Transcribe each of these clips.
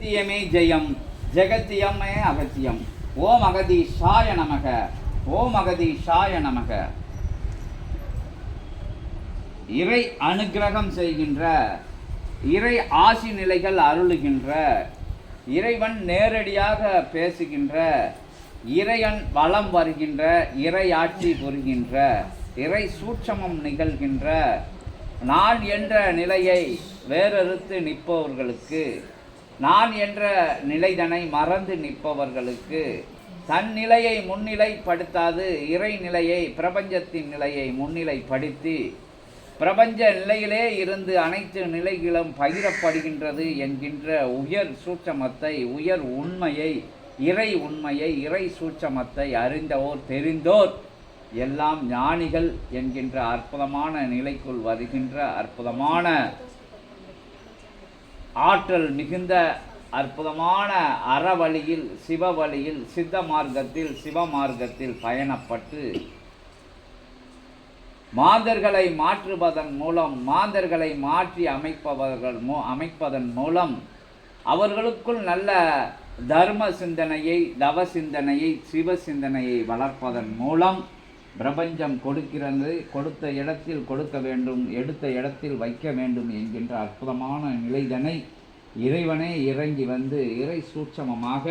அகத்தியமே ஜெயம், ஜெகத்தியமே அகத்தியம். ஓம் அகதீஷாய நமக, ஓம் அகதீஷாய நமக. இறை அனுக்கிரகம் செய்கின்ற, இறை ஆசி நிலைகள் அருளுகின்ற, இறைவன் நேரடியாக பேசுகின்ற, இறைவன் வலம் வருகின்ற, இறை ஆட்சி புரிகின்ற, இறை சூட்சமம் நிகழ்கின்ற, நான் என்ற நிலையை வேறறுத்து நிற்பவர்களுக்கு, நான் என்ற நிலைதனை மறந்து நிற்பவர்களுக்கு, தன் நிலையை முன்னிலைப்படுத்தாது இறை நிலையை, பிரபஞ்சத்தின் நிலையை முன்னிலைப்படுத்தி, பிரபஞ்ச நிலையிலே இருந்து அனைத்து நிலைகளும் பகிரப்படுகின்றது என்கின்ற உயர் சூட்சமத்தை, உயர் உண்மையை, இறை உண்மையை, இறை சூட்சமத்தை அறிந்தோர் தெரிந்தோர் எல்லாம் ஞானிகள் என்கின்ற அற்புதமான நிலைக்குள் வருகின்ற அற்புதமான ஆற்றல் மிகுந்த அற்புதமான அறவழியில், சிவ வழியில், சித்த மார்க்கத்தில், சிவமார்க்கத்தில் பயணப்பட்டு மாந்தர்களை மாற்றுவதன் மூலம், மாந்தர்களை மாற்றி அமைப்பதன் மூலம் அவர்களுக்குள் நல்ல தர்ம சிந்தனையை, தவ சிந்தனையை, சிவ சிந்தனையை வளர்ப்பதன் மூலம் பிரபஞ்சம் கொடுக்கிறது, கொடுத்த இடத்தில் கொடுக்க வேண்டும், எடுத்த இடத்தில் வைக்க வேண்டும் என்கின்ற அற்புதமான நிலைதனை இறைவனே இறங்கி வந்து இறை சூட்சமமாக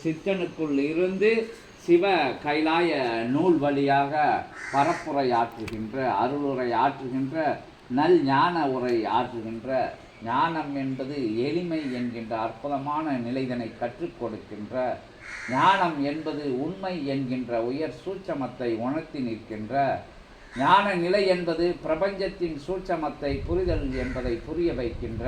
சித்தனுக்குள் இருந்து சிவ கைலாய நூல் வழியாக பரப்புரை ஆற்றுகின்ற, அருளுரை ஆற்றுகின்ற, நல் ஞான உரை ஆற்றுகின்ற, ஞானம் என்பது எளிமை என்கின்ற அற்புதமான நிலைதனை கற்றுக் கொடுக்கின்ற, ஞானம் என்பது உண்மை என்கின்ற உயர் சூட்சமத்தை உணர்த்தி நிற்கின்ற, ஞான நிலை என்பது பிரபஞ்சத்தின் சூட்சமத்தை புரிதல் என்பதை புரிய வைக்கின்ற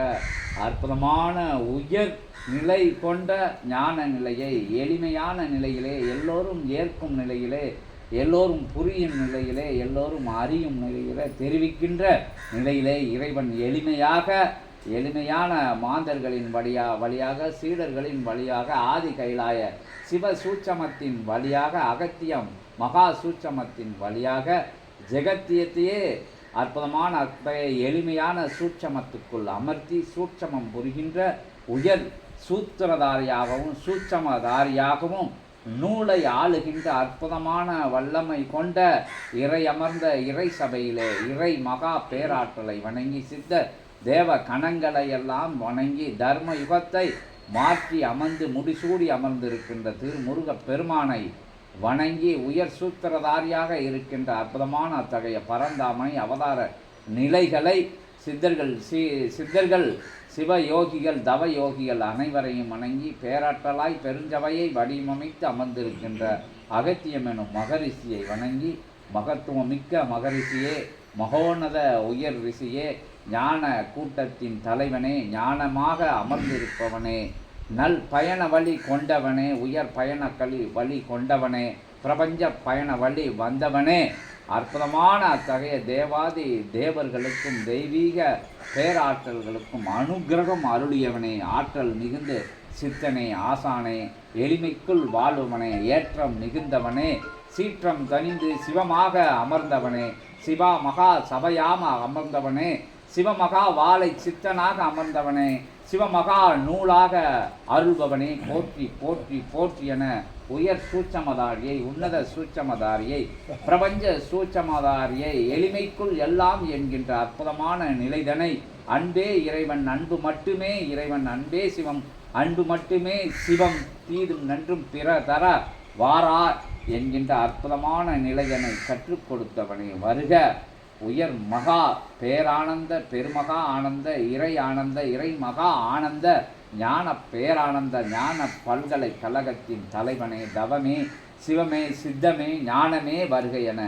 அற்புதமான உயர் நிலை கொண்ட ஞான நிலையை எளிமையான நிலையிலே, எல்லோரும் ஏற்கும் நிலையிலே, எல்லோரும் புரியும் நிலையிலே, எல்லோரும் அறியும் நிலையிலே, தெரிவிக்கின்ற நிலையிலே இறைவன் எளிமையான மாந்தர்களின் வழியாக சீடர்களின் வழியாக ஆதி கைலாய சிவ சூட்சமத்தின் வழியாக அகத்தியம் மகா சூட்சமத்தின் வழியாக ஜெகத்தியத்தையே அற்புதமான அத்தகைய எளிமையான சூட்சமத்துக்குள் அமர்த்தி சூட்சமம் புரிகின்ற உயர் சூத்திரதாரியாகவும் சூட்சமதாரியாகவும் நூலை ஆளுகின்ற அற்புதமான வல்லமை கொண்ட இறை அமர்ந்த இறை சபையிலே இறை மகா பேராற்றலை வணங்கி, சித்த தேவ கணங்களை எல்லாம் வணங்கி, தர்ம யுகத்தை மாற்றி அமர்ந்து முடிசூடி அமர்ந்திருக்கின்ற திருமுருகப் பெருமானை வணங்கி, உயர் சூத்திரதாரியாக இருக்கின்ற அற்புதமான அத்தகைய பரந்தாமை அவதார நிலைகளை சித்தர்கள் சிவயோகிகள் தவ யோகிகள் அனைவரையும் வணங்கி, பேராற்றலாய் பெருஞ்சபையை வடிவமைத்து அமர்ந்திருக்கின்ற அகத்தியம் எனும் மகரிஷியை வணங்கி, மகத்துவமிக்க மகரிஷியே, மகோன்னத உயர் ரிஷியே, ஞான கூட்டத்தின் தலைவனே, ஞானமாக அமர்ந்திருப்பவனே, நல் பயண வழி கொண்டவனே, உயர் பயண வழி கொண்டவனே, பிரபஞ்ச பயண வழி வந்தவனே, அற்புதமான அத்தகைய தேவாதி தேவர்களுக்கும் தெய்வீக பேராற்றல்களுக்கும் அனுக்கிரகம் அருளியவனே, ஆற்றல் மிகுந்த சித்தனே, ஆசானே, எளிமைக்குள் வாழ்வனே, ஏற்றம் மிகுந்தவனே, சீற்றம் தணிந்து சிவமாக அமர்ந்தவனே, சிவா மகா சபையாம அமர்ந்தவனே, சிவமகா வாழை சித்தனாக அமர்ந்தவனே, சிவமகா நூலாக அருள்பவனே, போற்றி போற்றி போற்றி என உயர் சூட்சமதாரியை, உன்னத சூட்சமதாரியை, பிரபஞ்ச சூட்சமதாரியை, எளிமைக்குள் எல்லாம் என்கின்ற அற்புதமான நிலைதனை அன்பே இறைவன், அன்பு மட்டுமே இறைவன், அன்பே சிவம், அன்பு மட்டுமே சிவம், தீதும் நன்றும் பிற தர வாரா என்கின்ற அற்புதமான நிலைதனை கற்றுக் கொடுத்தவனே வருக. உயர் மகா பேரானந்த பெருமகா ஆனந்த இறை ஆனந்த இறை மகா ஆனந்த ஞான பேரானந்த ஞான பல்கலைக்கழகத்தின் தலைவனே, தவமே, சிவமே, சித்தமே, ஞானமே வருக என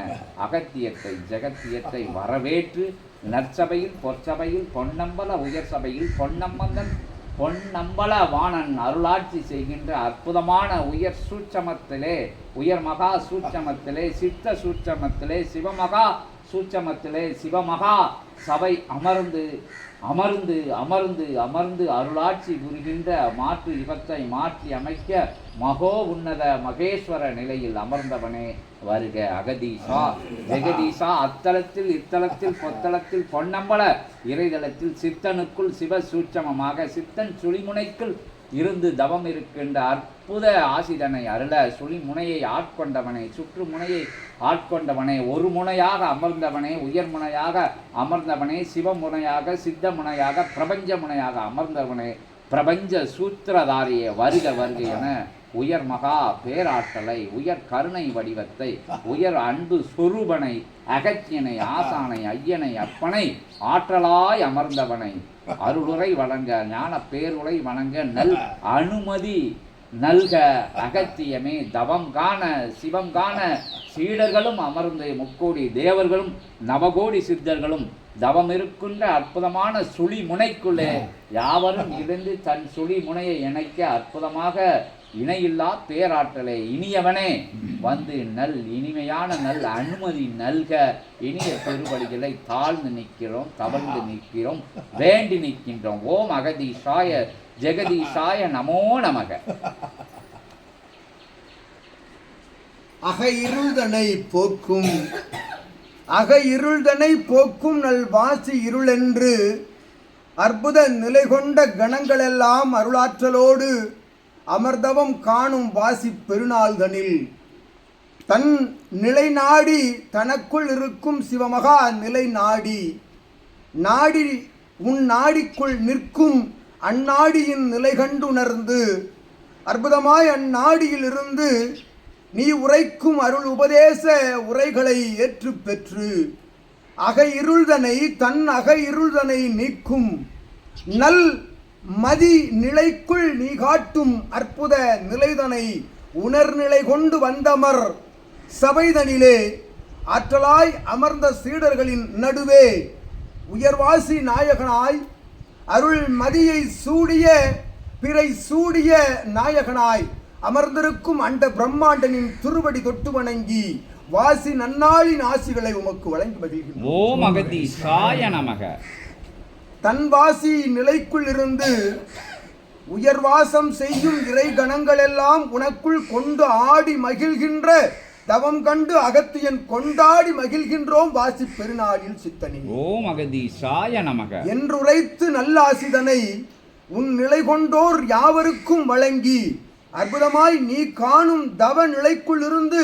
அகத்தியத்தை ஜெகத்தியத்தை வரவேற்று நற்சபையில் பொற்சபையில் பொன்னம்பல உயர் சபையில் பொன்னம்பல வாணன் அருளாட்சி செய்கின்ற அற்புதமான உயர் சூட்சமத்திலே, உயர் மகா சூட்சமத்திலே, சித்த சூட்சமத்திலே, சிவமகா சூட்சமத்திலே சிவமகா சபை அமர்ந்து அமர்ந்து அமர்ந்து அமர்ந்து அருளாட்சி புரிகின்ற மாற்று யுகத்தை மாற்றி அமைக்க மகோ உன்னத மகேஸ்வர நிலையில் அமர்ந்தவனே வருக. அகதீஷா ஜெகதீஷா அத்தலத்தில் இத்தலத்தில் பொத்தலத்தில் பொன்னம்பல இறைதலத்தில் சித்தனுக்குள் சிவ சூட்சமமாக சித்தன் சுழிமுனைக்குள் இருந்து தவம் இருக்கின்ற அற்புத ஆசிதனை அருள சுழி முனையை ஆட்கொண்டவனே, சுற்று முனையை ஆட்கொண்டவனே, ஒரு முனையாக அமர்ந்தவனே, உயர் முனையாக அமர்ந்தவனே, சிவமுனையாக சித்த முனையாக பிரபஞ்ச முனையாக அமர்ந்தவனே, பிரபஞ்ச சூத்திரதாரியே வருக வருக என உயர் மகா பேராற்றலை, உயர் கருணை வடிவத்தை, உயர் அன்பு சொரூபனை, அகத்தியனை, ஆசானை, ஐயனை, அப்பனை, ஆற்றலாய் அமர்ந்தவனை அருளுரை வழங்க, ஞான பேருரை வழங்க நல் அனுமதி நல்க. அகத்தியமே தவம் காண சிவம் காண சீடர்களும் அமர்ந்து முக்கோடி தேவர்களும் நவகோடி சித்தர்களும் தவம் இருக்கின்ற அற்புதமான சுழி முனைக்குள்ளே யாவரும் இருந்து தன் சுழி முனையை இணைக்க அற்புதமாக இணையில்லா பேராற்றலே இனியவனே வந்து நல் இனிமையான நல் அனுமதி நல்க. இனிய பெருபடிகளை தாழ்ந்து நிற்கிறோம், தவழ்ந்து நிற்கிறோம், வேண்டி நிற்கின்றோம். ஓம் அகதீஷாய ஜெகதீஷாய நமோ நமக. அக இருள்தனை போக்கும் அக இருள்தனை போக்கும் நல் வாசி இருளென்று அற்புத நிலை கொண்ட கணங்களெல்லாம் அருளாற்றலோடு அமர்தவம் காணும் வாசி பெருநாள்தனில் தன் நிலை நாடி தனக்குள் இருக்கும் சிவமகா நிலை நாடி நாடி உன் நாடிக்குள் நிற்கும் அந்நாடியின் நிலை கண்டுணர்ந்து அற்புதமாய் அந்நாடியில் இருந்து நீ உரைக்கும் அருள் உபதேச உரைகளை ஏற்று பெற்று அக இருள்தனை தன் அக இருள்தனை நீக்கும் நல் மதி நிலைக்குள் நீ காட்டும் அற்புத நிலைதனை உணர்நிலை கொண்டு வந்தமர் சபைதனிலே ஆற்றலாய் அமர்ந்த சீடர்களின் நடுவே உயர்வாசி நாயகனாய் அருள் மதியை சூடிய பிறை சூடிய நாயகனாய் அமர்ந்திருக்கும் அண்ட பிரம்மாண்டனின் திருவடி தொட்டு வணங்கி வாசி நன்னாளின் ஆசிகளை உமக்கு வழங்கி மகிழ்கின்றோம். ஓம் அகதீஷாய நமக. தன் வாசி நிலைக்குள் இருந்து உயர்வாசம் செய்யும் இறை கணங்களெல்லாம் உனக்குள் கொண்டு ஆடி மகிழ்கின்ற தவம் கண்டு அகத்தியன் கொண்டாடி மகிழ்கின்றோம் வாசி பெருநாளில் சித்தனி. ஓம் அகதீஷாய நமக என்றுரைத்து நல்லாசிதனை உன் நிலை கொண்டோர் யாவருக்கும் வழங்கி அற்புதமாய் நீ காணும் தவ நிலைக்குள் இருந்து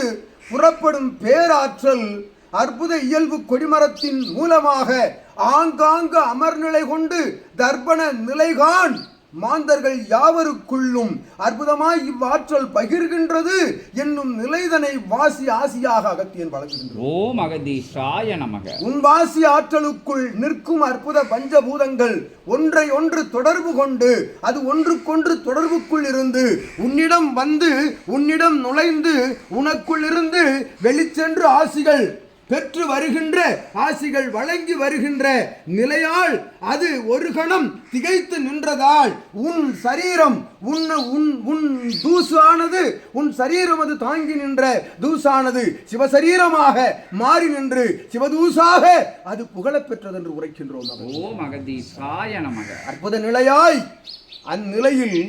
புறப்படும் பேராற்றல் அற்புத இயல்பு கொடிமரத்தின் மூலமாக ஆங்காங்கு அமர்நிலை கொண்டு தர்ப்பண நிலைகான் மாந்தர்கள் யாவருக்குள்ளும் அற்புதமாய் இவ்வாற்றல் பகிர்கின்றது என்னும் நிலைதனை வாசி ஆசியாக அகத்தியன் வழங்குகின்றார். ஓம் அகதீஷாய நமக. உன் வாசி ஆற்றலுக்குள் நிற்கும் அற்புத பஞ்சபூதங்கள் ஒன்றை ஒன்று தொடர்பு கொண்டு அது ஒன்றுக்கொன்று தொடர்புக்குள் இருந்து உன்னிடம் வந்து உன்னிடம் நுழைந்து உனக்குள் இருந்து வெளிச்சென்று ஆசிகள் பெற்று வருகின்ற ஆசிகள் வழங்கி வருகின்ற நிலையால் அது ஒரு கணம் திகைத்து நின்றதால் உன் சரீரம் உன் தூசு ஆனது உன் சரீரம் அது தாங்கி நின்ற தூசானது சிவசரீரமாக மாறி நின்று சிவதூசாக அது புகழப் பெற்றது என்று உரைக்கின்றோம். ஓம் அகதீஷாய நமக. அற்புத நிலையாய் அந்நிலையில்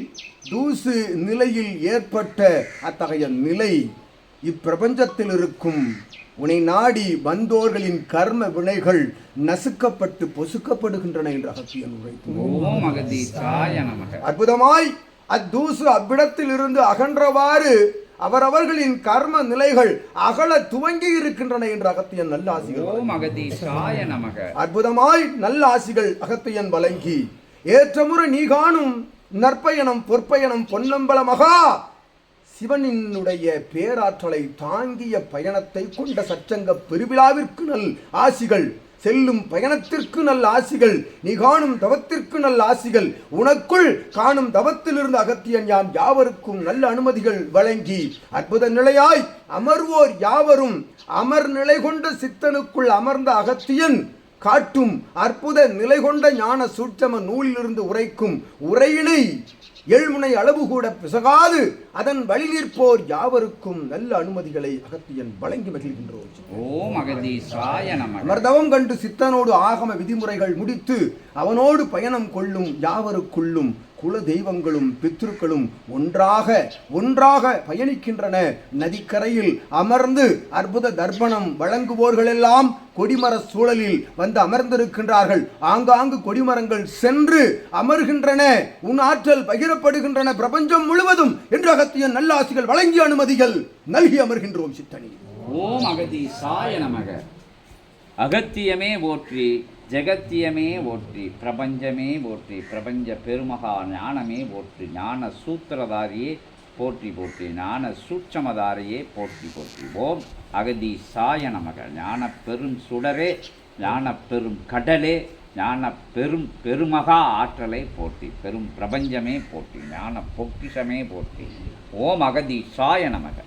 தூசு நிலையில் ஏற்பட்ட அத்தகைய நிலை இப்பிரபஞ்சத்தில் இருக்கும் உன்னை நாடி வந்தோர்களின் கர்ம வினைகள் நசுக்கப்பட்டு பொசுக்கப்படுகின்றன என்று அகத்தியன் உரைத்தார். அற்புதமாய் அத்தூசு அவ்விடத்தில் இருந்து அகன்றவாறு அவரவர்களின் கர்ம நிலைகள் அகல துவங்கி இருக்கின்றன என்று அகத்தியன் நல்ல ஆசிகள் அற்புதமாய் நல்ல ஆசிகள் அகத்தியன் வழங்கி ஏற்றமுறை நீ காணும் நற்பயணம் பொற்பயணம் பொன்னம்பல மகா சிவனினுடைய பேராற்றலை தாங்கிய பயணத்தை கொண்ட சச்சங்க பெருவிழாவிற்கு நல் ஆசிகள் செல்லும் பயணத்திற்கு நல்ல ஆசிகள் நீ காணும் தவத்திற்கு நல்ல ஆசிகள் உனக்குள் காணும் தவத்திலிருந்து அகத்தியன் யாம் யாவருக்கும் நல்ல அனுமதிகள் வழங்கி அற்புத நிலையாய் அமர்வோர் யாவரும் அமர் நிலை கொண்ட சித்தனுக்குள் அமர்ந்த அகத்தியன் காட்டும் அற்புத நிலை கொண்ட ஞான சூட்சம நூலிலிருந்து உரைக்கும் உரையினை எழுமுனை அளவு கூட பிசகாது அதன் வழி நிற்போர் யாவருக்கும் நல்ல அனுமதிகளை அகத்தியன் வழங்கி மகிழ்கின்றோம். ஓம் அகதீஷாய நமக. அமர்தவம் கண்டு சித்தனோடு ஆகம விதிமுறைகள் முடித்து அவனோடு பயணம் கொள்ளும் யாவருக்குள்ளும் குல தெய்வங்களும் பித்ருக்களும் ஒன்றாக பயணிக்கின்றன. நதிக்கரையில் அமர்ந்து அற்புத தர்ப்பணம் வழங்குவோர்களெல்லாம் கொடிமர சூழலில் வந்து அமர்ந்திருக்கின்றார்கள். ஆங்காங்கு கொடிமரங்கள் சென்று அமர்கின்றன. உன் ஆற்றல் பகிரப்படுகின்றன பிரபஞ்சம் முழுவதும் என்று அகத்தியன் நல்லாசிகள் வழங்கிய அனுமதிகள் நல்கி அமர்கின்றோம் சித்தனி. ஓம் அகதீசாய நமக. அகத்தியமே போற்றி, ஜெகத்தியமே போற்றி, பிரபஞ்சமே போற்றி, பிரபஞ்ச பெருமகா ஞானமே போற்றி, ஞான சூத்திரதாரியே போற்றி போற்றி, ஞான சூட்சமதாரியே போற்றி போற்றி. ஓம் அகதீசாய நமக. ஞான பெரும் சுடரே, ஞான பெரும் கடலே, ஞான பெருமகா ஆற்றலை போற்றி, பெரும் பிரபஞ்சமே போற்றி, ஞான பொக்கிஷமே போற்றி. ஓம் அகதீசாய நமக.